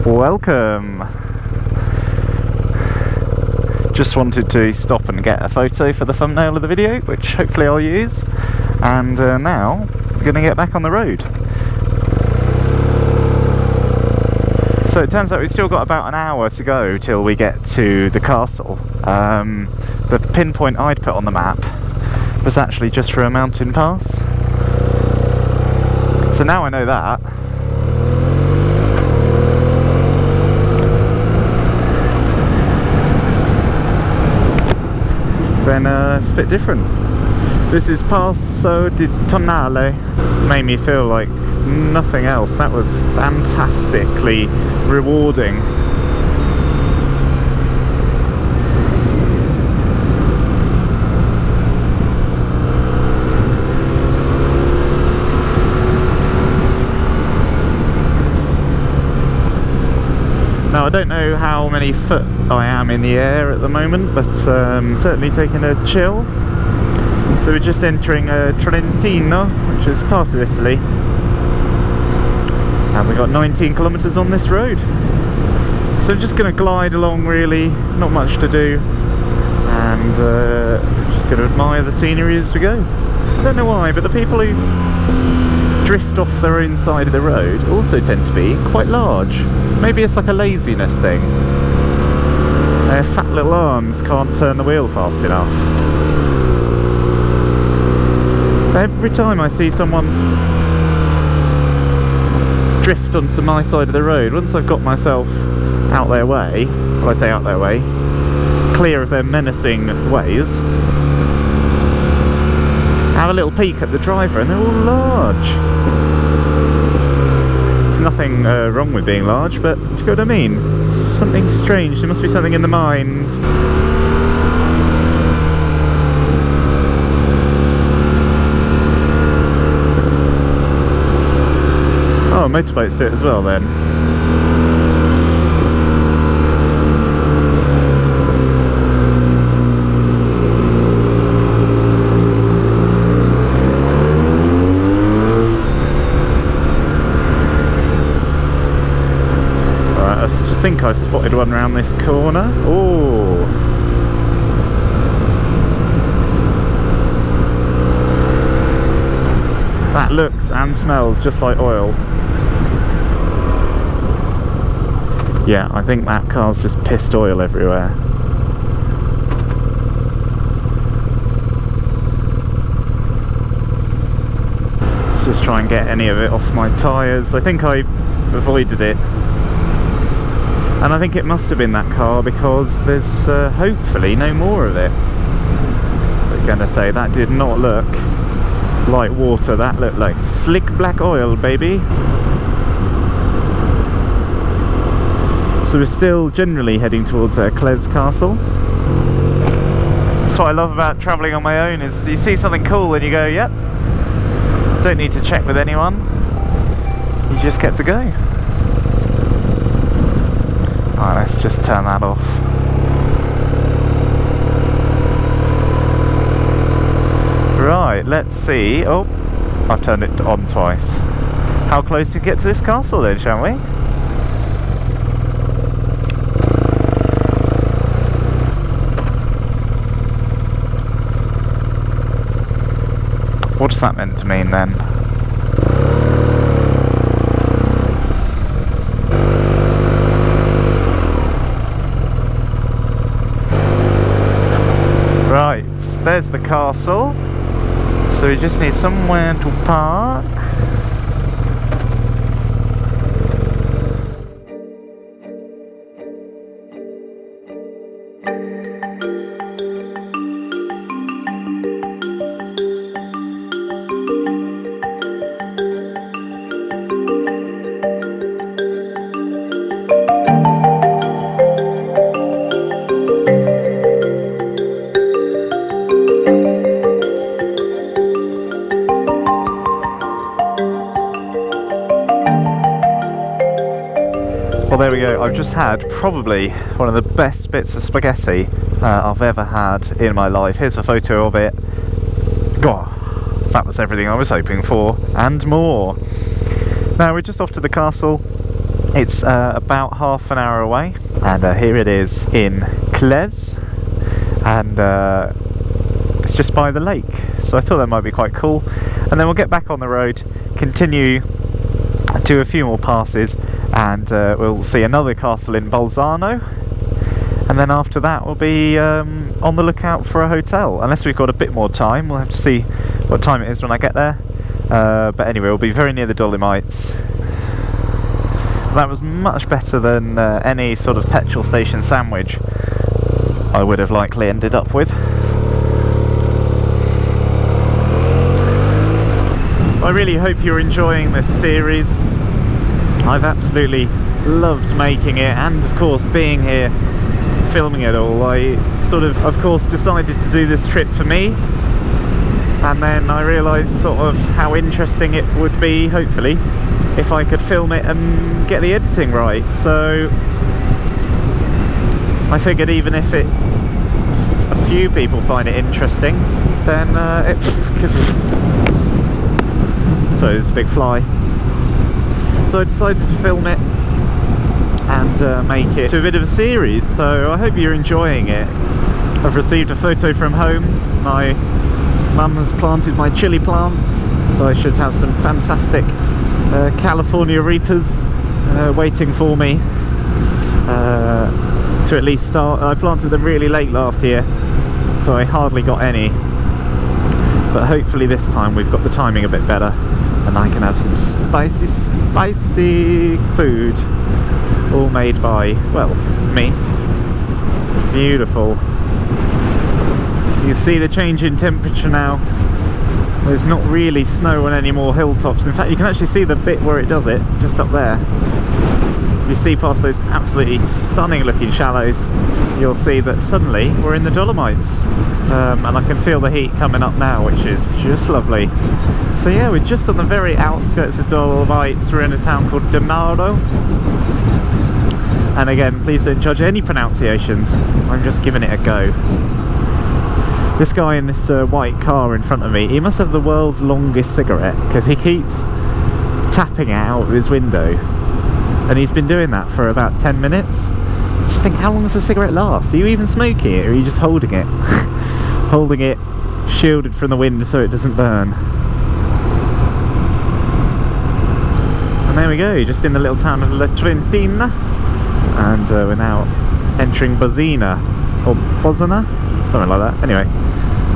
Welcome! Just wanted to stop and get a photo for the thumbnail of the video, which hopefully I'll use. And now, I'm going to get back on the road. So it turns out we've still got about an hour to go till we get to the castle. The pinpoint I'd put on the map was actually just for a mountain pass. So now I know that. Then it's a bit different. This is Passo di Tonale. Made me feel like nothing else. That was fantastically rewarding. Now I don't know how many foot I am in the air at the moment, but certainly taking a chill. So we're just entering Trentino, which is part of Italy. And we've got 19 kilometres on this road. So I'm just going to glide along really, not much to do. And just going to admire the scenery as we go. I don't know why, but the people who drift off their own side of the road also tend to be quite large. Maybe it's like a laziness thing. Their fat little arms can't turn the wheel fast enough. Every time I see someone drift onto my side of the road, once I've got myself out their way, well I say out their way, clear of their menacing ways, have a little peek at the driver and they're all large. There's nothing wrong with being large, but do you know what I mean? Something strange, there must be something in the mind. Oh, motorbikes do it as well then. Alright, I think I've spotted one around this corner. Oh! That looks and smells just like oil. Yeah, I think that car's just pissed oil everywhere. Let's just try and get any of it off my tyres. I think I avoided it. And I think it must have been that car because there's hopefully no more of it. I'm going to say that did not look like water, that looked like slick black oil, baby. So we're still generally heading towards Cles Castle. That's what I love about travelling on my own, is you see something cool and you go, yep, don't need to check with anyone, you just get to go. Alright, let's just turn that off. Right, let's see. Oh, I've turned it on twice. How close do we get to this castle then, shall we? What is that meant to mean then? Right, there's the castle. So we just need somewhere to park. Well, there we go. I've just had probably one of the best bits of spaghetti I've ever had in my life. Here's a photo of it. God, that was everything I was hoping for, and more. Now we're just off to the castle. It's about half an hour away, and here it is in Claise, and it's just by the lake, so I thought that might be quite cool. And then we'll get back on the road, continue, do a few more passes, and we'll see another castle in Bolzano, and then after that we'll be on the lookout for a hotel, unless we've got a bit more time. We'll have to see what time it is when I get there, but anyway, we'll be very near the Dolomites. That was much better than any sort of petrol station sandwich I would have likely ended up with. I really hope you're enjoying this series. I've absolutely loved making it, and of course being here filming it all. I sort of course decided to do this trip for me, and then I realised sort of how interesting it would be, hopefully, if I could film it and get the editing right. So I figured even if a few people find it interesting, then it could... So there's a big fly. So I decided to film it and make it to a bit of a series, so I hope you're enjoying it. I've received a photo from home. My mum has planted my chili plants, so I should have some fantastic California Reapers waiting for me to at least start. I planted them really late last year, so I hardly got any, but hopefully this time we've got the timing a bit better and I can have some spicy food, all made by, well, me. Beautiful. You see the change in temperature now. There's not really snow on any more hilltops. In fact, you can actually see the bit where it does it, just up there. You see past those absolutely stunning looking shallows, you'll see that suddenly we're in the Dolomites. And I can feel the heat coming up now, which is just lovely. So yeah, we're just on the very outskirts of Dolomites. We're in a town called Demaro. And again, please don't judge any pronunciations. I'm just giving it a go. This guy in this white car in front of me, he must have the world's longest cigarette, because he keeps tapping it out of his window. And he's been doing that for about 10 minutes. Just think, how long does a cigarette last? Are you even smoking it, or are you just holding it? Holding it shielded from the wind so it doesn't burn. And there we go, just in the little town of La Trentina. And we're now entering Bozina, or Bozina? Something like that. Anyway,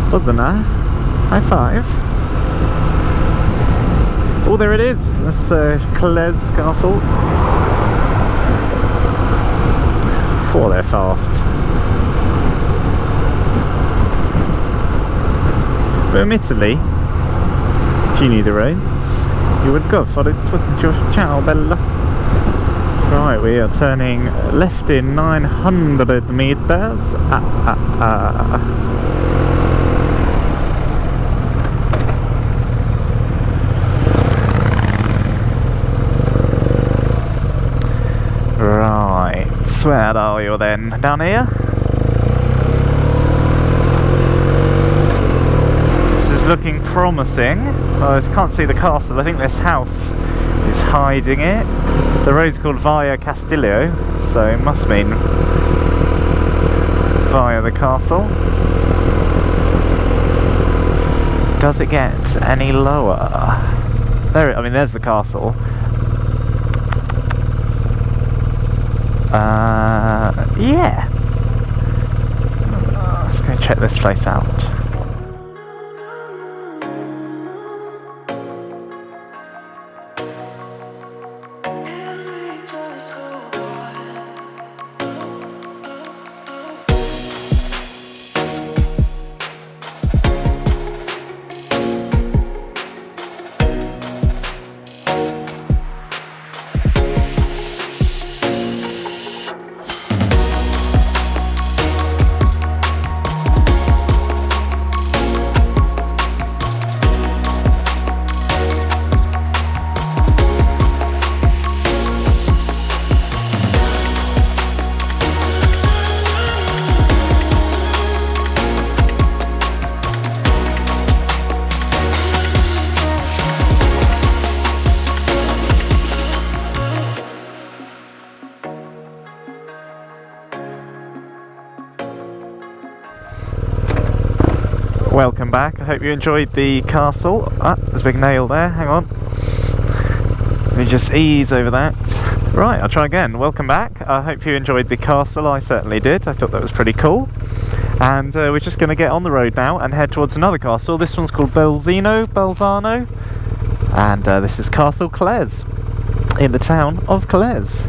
Bozina, high five. Oh, there it is. That's Claise Castle. Oh, they're fast. But admittedly, if you knew the roads, you would go for it. Ciao, Bella. Right, we are turning left in 900 meters. Right, where are you then? Down here? This is looking promising. I can't see the castle. I think this house is hiding it. The road's called Via Castillo, so it must mean via the castle. Does it get any lower? There, I mean, there's the castle. Yeah. Let's go check this place out. Welcome back. I hope you enjoyed the castle. Ah, there's a big nail there. Hang on. Let me just ease over that. Right, I'll try again. Welcome back. I hope you enjoyed the castle. I certainly did. I thought that was pretty cool. And we're just going to get on the road now and head towards another castle. This one's called Belzano. And this is Castle Calais in the town of Calais.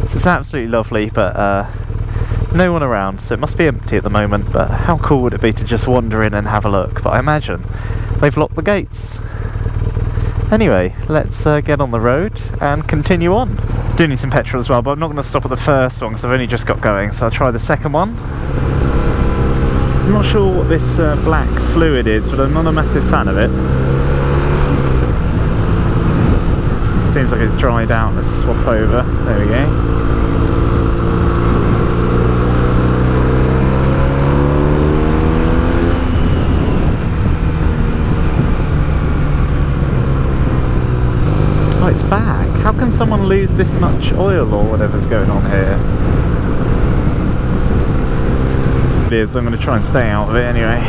This is absolutely lovely, but no one around, so it must be empty at the moment. But how cool would it be to just wander in and have a look? But I imagine they've locked the gates. Anyway, let's get on the road and continue on. Do need some petrol as well, but I'm not going to stop at the first one because I've only just got going, so I'll try the second one. I'm not sure what this black fluid is, but I'm not a massive fan of it. Seems like it's dried out. Let's swap over. There we go. Oh, it's back. How can someone lose this much oil or whatever's going on here? It is. I'm going to try and stay out of it anyway.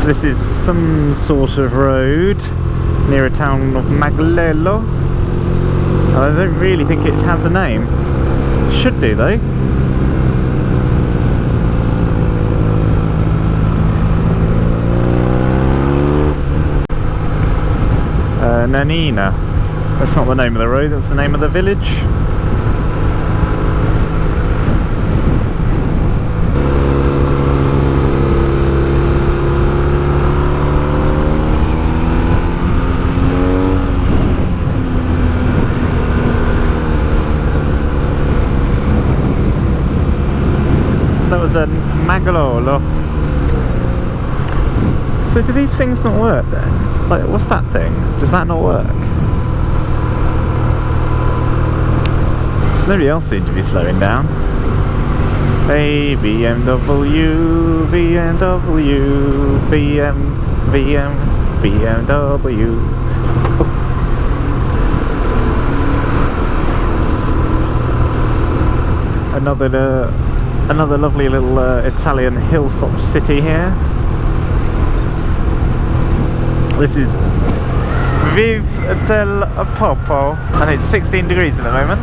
This is some sort of road near a town of Maglello. I don't really think it has a name. Should do though. Nanina. That's not the name of the road, that's the name of the village. A Magalolo. So do these things not work then? Like, what's that thing? Does that not work? So nobody else seemed to be slowing down. Hey, BMW, BMW, BMW. Another lovely little Italian hilltop city here. This is Vive del Popo, and it's 16 degrees at the moment.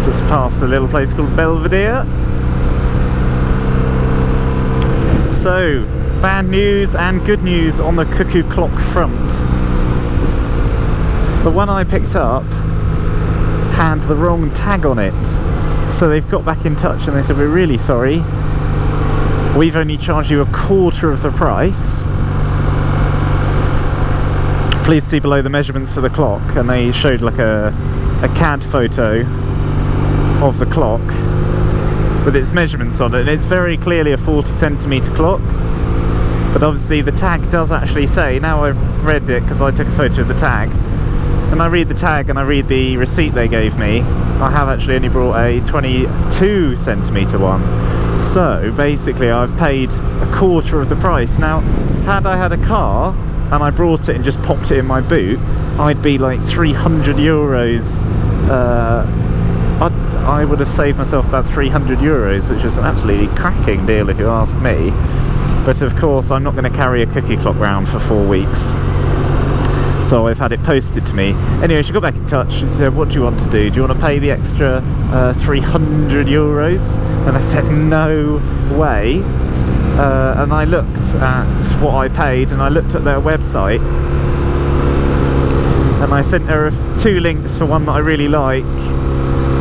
Just past a little place called Belvedere. So, bad news and good news on the Cuckoo clock front. The one I picked up had the wrong tag on it, so they've got back in touch and they said, we're really sorry, we've only charged you a quarter of the price, please see below the measurements for the clock. And they showed like a CAD photo of the clock with its measurements on it, and it's very clearly a 40 centimetre clock, but obviously the tag does actually say, now I've read it because I took a photo of the tag, and I read the tag and I read the receipt they gave me, I have actually only brought a 22 centimetre one, so basically I've paid a quarter of the price. Now had I had a car and I brought it and just popped it in my boot, I'd be like €300. I would have saved myself about €300, which was an absolutely cracking deal if you ask me. But of course I'm not going to carry a cookie clock round for 4 weeks, so I've had it posted to me. Anyway, she got back in touch. She said, what do you want to do? Do you want to pay the extra €300? And I said, no way. And I looked at what I paid, and I looked at their website, and I sent her 2 links for one that I really like.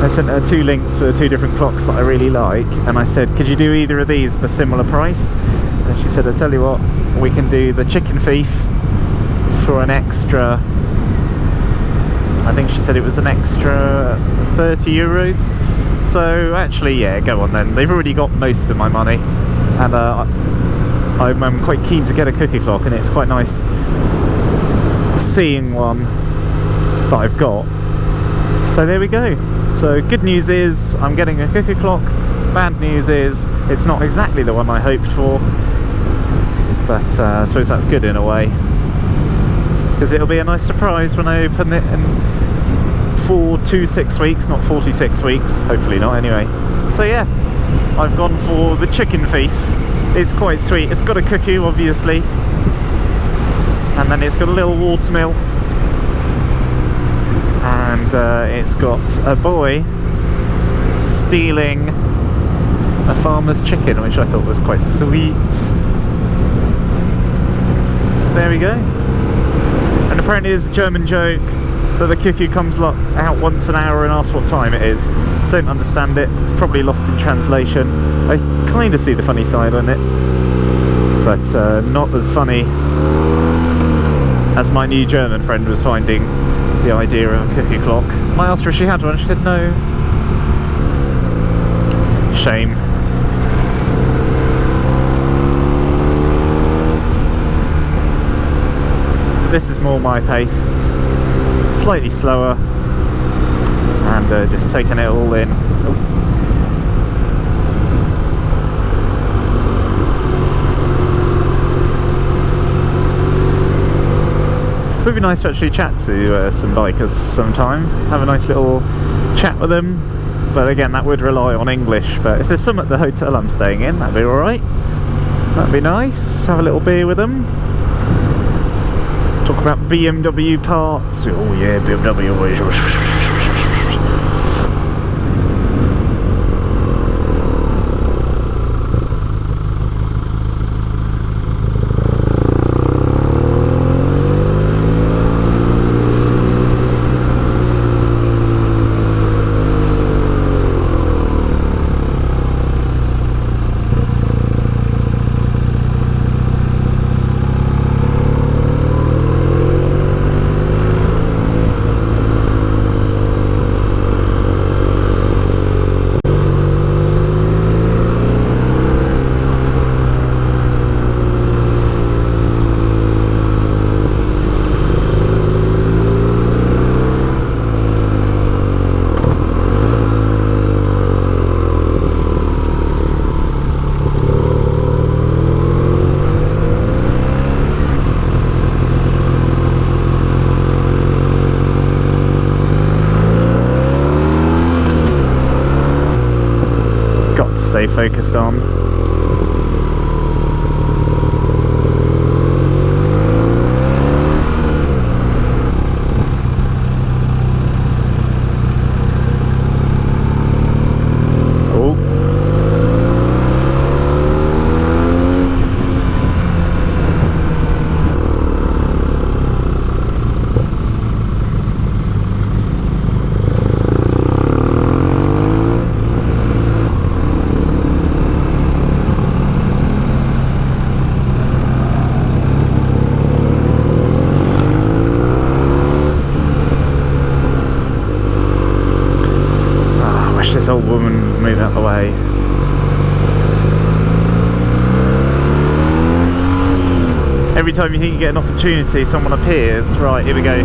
I sent her 2 links for 2 different clocks that I really like, and I said, could you do either of these for similar price? And she said, I tell you what, we can do the chicken thief for an extra, I think she said it was an extra €30. So actually, yeah, go on then. They've already got most of my money, and I'm quite keen to get a cookie clock, and it's quite nice seeing one that I've got. So there we go. So good news is I'm getting a cookie clock. Bad news is it's not exactly the one I hoped for, but I suppose that's good in a way, because it'll be a nice surprise when I open it in 4-6 weeks, not 46 weeks, hopefully not anyway. So yeah, I've gone for the chicken thief. It's quite sweet. It's got a cuckoo obviously, and then it's got a little watermill, and it's got a boy stealing a farmer's chicken, which I thought was quite sweet. So there we go. And apparently there's a German joke that the cuckoo comes out once an hour and asks what time it is. Don't understand it. It's probably lost in translation. I kind of see the funny side on it, but not as funny as my new German friend was finding the idea of a cookie clock. I asked her if she had one. She said no. Shame. This is more my pace, slightly slower, and just taking it all in. It would be nice to actually chat to some bikers sometime, have a nice little chat with them, but again that would rely on English. But if there's some at the hotel I'm staying in, that'd be alright. That'd be nice, have a little beer with them. Talk about BMW parts. Oh yeah, BMW. Stay focused on. This old woman move out the way. Every time you think you get an opportunity, someone appears. Right, here we go.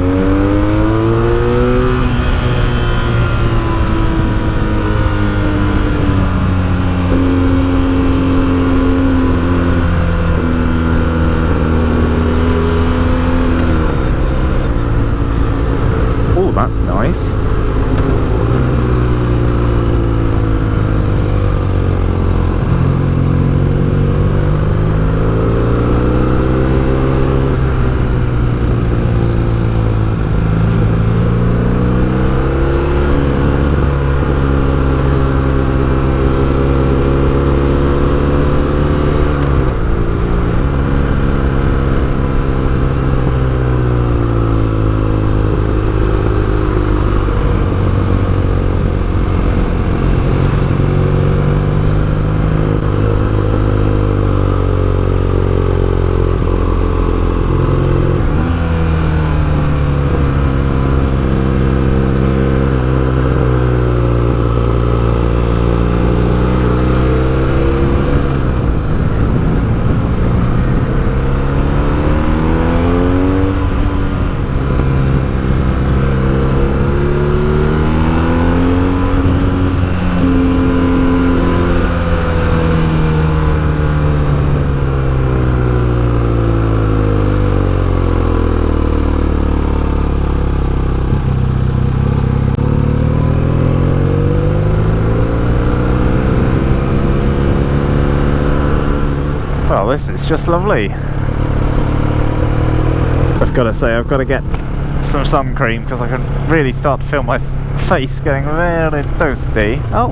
Well, this is just lovely. I've got to say, I've got to get some sun cream because I can really start to feel my face getting very toasty. Oh,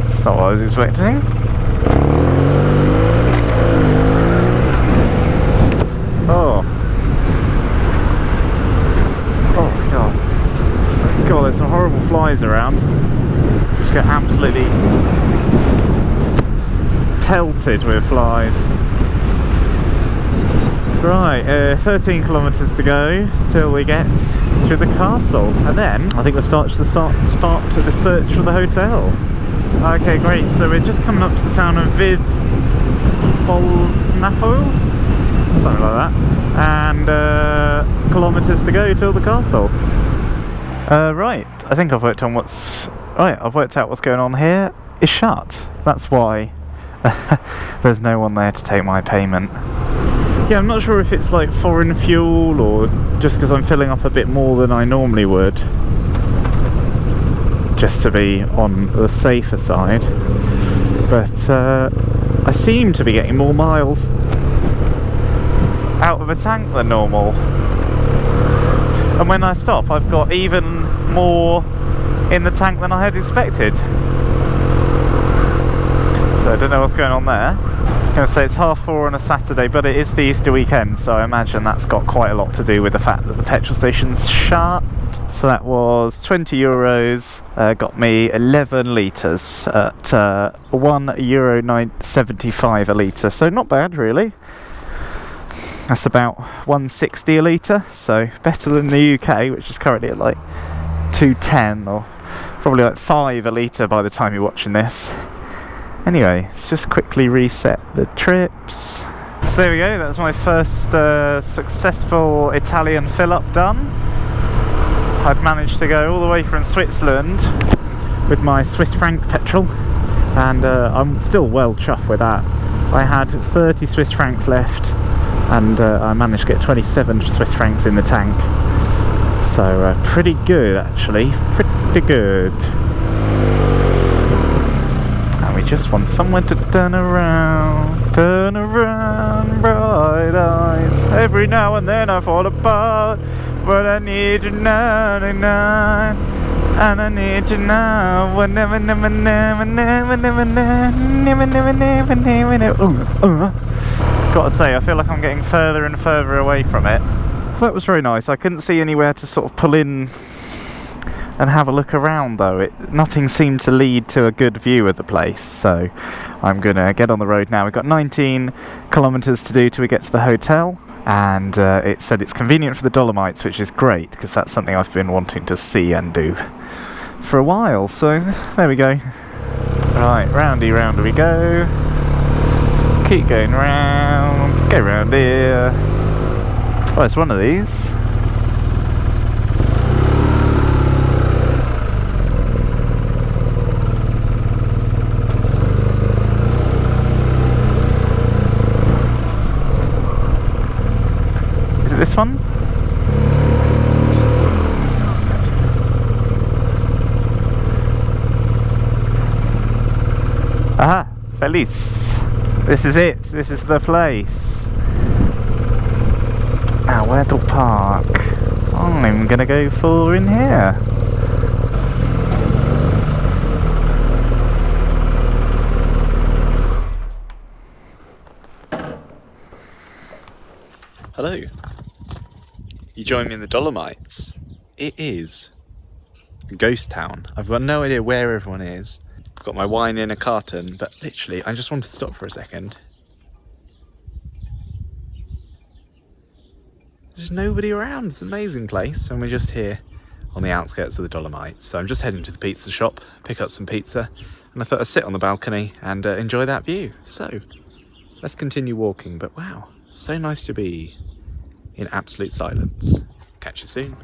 that's not what I was expecting. Oh. Oh god. God, there's some horrible flies around. Just get absolutely pelted with flies. Right, 13 kilometres to go till we get to the castle, and then I think we'll start to the search for the hotel. Okay, great. So we're just coming up to the town of Bolsnapo, something like that, and kilometres to go till the castle. Right, I think I've worked out what's going on here. It's shut. That's why there's no one there to take my payment. Yeah, I'm not sure if it's like foreign fuel or just because I'm filling up a bit more than I normally would, just to be on the safer side. But I seem to be getting more miles out of the tank than normal. And when I stop, I've got even more in the tank than I had expected. So I don't know what's going on there. I'm going to say it's 4:30 on a Saturday, but it is the Easter weekend, so I imagine that's got quite a lot to do with the fact that the petrol station's shut. So that was €20, got me 11 litres at €1.75 a litre, so not bad really. That's about $1.60 a litre, so better than the UK, which is currently at like $2.10 or probably like $5 a litre by the time you're watching this. Anyway, let's just quickly reset the trips. So there we go, that was my first successful Italian fill-up done. I'd managed to go all the way from Switzerland with my Swiss franc petrol, and I'm still well chuffed with that. I had 30 Swiss francs left, and I managed to get 27 Swiss francs in the tank. So pretty good actually, pretty good. Just want someone to turn around, bright eyes. Every now and then I fall apart, but I need you now, and I need you now. Never, never, never, never, never, never, never, never, never, never. Gotta say, I feel like I'm getting further and further away from it. That was very nice. I couldn't see anywhere to sort of pull in and have a look around though. Nothing seemed to lead to a good view of the place, so I'm gonna get on the road now. We've got 19 kilometres to do till we get to the hotel, and it said it's convenient for the Dolomites, which is great because that's something I've been wanting to see and do for a while, so there we go. Right, roundy round we go. Keep going round, go round here. Oh, it's one of these. This one? Aha! Feliz! This is it! This is the place! Now, where to park? I'm gonna go for in here. Hello. You join me in the Dolomites. It is a ghost town. I've got no idea where everyone is. I've got my wine in a carton, but literally I just want to stop for a second. There's nobody around. It's an amazing place, and we're just here on the outskirts of the Dolomites. So I'm just heading to the pizza shop, pick up some pizza, and I thought I'd sit on the balcony and enjoy that view. So let's continue walking, but wow, so nice to be in absolute silence. Catch you soon.